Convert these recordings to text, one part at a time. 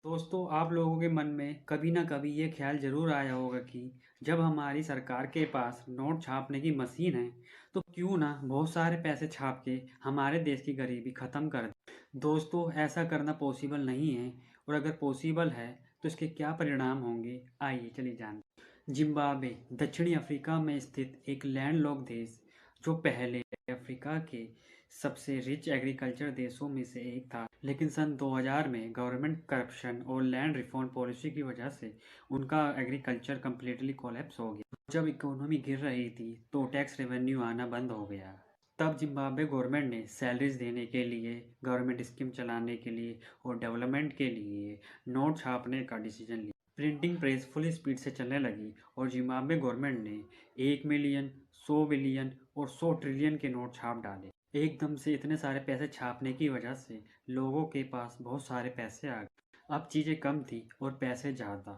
दोस्तों, आप लोगों के मन में कभी ना कभी ये ख्याल ज़रूर आया होगा कि जब हमारी सरकार के पास नोट छापने की मशीन है, तो क्यों ना बहुत सारे पैसे छाप के हमारे देश की गरीबी ख़त्म कर दें। दोस्तों, ऐसा करना पॉसिबल नहीं है और अगर पॉसिबल है तो इसके क्या परिणाम होंगे, आइए चलिए जानते हैं। जिम्बाब्वे दक्षिणी अफ्रीका में स्थित एक लैंडलॉक्ड देश, जो पहले अफ्रीका के सबसे रिच एग्रीकल्चर देशों में से एक था, लेकिन सन 2000 में गवर्नमेंट करप्शन और लैंड रिफॉर्म पॉलिसी की वजह से उनका एग्रीकल्चर कम्प्लीटली कोलैप्स हो गया। जब इकोनॉमी गिर रही थी तो टैक्स रेवेन्यू आना बंद हो गया। तब जिम्बाब्वे गवर्नमेंट ने सैलरीज देने के लिए, गवर्नमेंट स्कीम चलाने के लिए और डेवलपमेंट के लिए नोट छापने का डिसीजन लिया। प्रिंटिंग प्रेस फुल स्पीड से चलने लगी और जिम्बाब्वे गवर्नमेंट ने 1 मिलियन, 100 बिलियन और 100 ट्रिलियन के नोट छाप डाले। एकदम से इतने सारे पैसे छापने की वजह से लोगों के पास बहुत सारे पैसे आ गए। अब चीज़ें कम थी और पैसे ज़्यादा।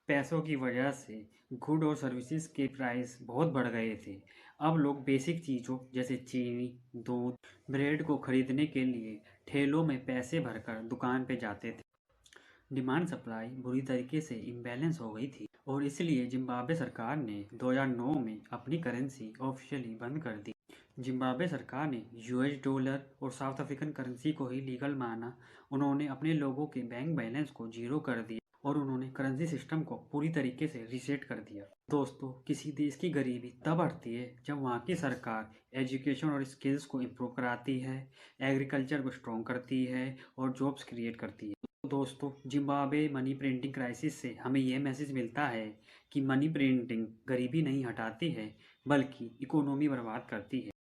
पैसों की वजह से गुड और सर्विसेज के प्राइस बहुत बढ़ गए थे। अब लोग बेसिक चीज़ों जैसे चीनी, दूध, ब्रेड को खरीदने के लिए ठेलों में पैसे भरकर दुकान पे जाते थे। डिमांड सप्लाई बुरी तरीके से इम्बैलेंस हो गई थी और इसलिए जिम्बाब्वे सरकार ने 2009 में अपनी करेंसी ऑफिशियली बंद कर दी। जिम्बाब्वे सरकार ने यूएस डॉलर और साउथ अफ्रीकन करेंसी को ही लीगल माना। उन्होंने अपने लोगों के बैंक बैलेंस को जीरो कर दिया और उन्होंने करेंसी सिस्टम को पूरी तरीके से रीसेट कर दिया। दोस्तों, किसी देश की गरीबी तब हटती है जब वहाँ की सरकार एजुकेशन और स्किल्स को इम्प्रूव कराती है, एग्रीकल्चर को स्ट्रॉन्ग करती है और जॉब्स क्रिएट करती है। तो दोस्तों, जिम्बाब्वे मनी प्रिंटिंग क्राइसिस से हमें यह मैसेज मिलता है कि मनी प्रिंटिंग गरीबी नहीं हटाती है, बल्कि इकोनॉमी बर्बाद करती है।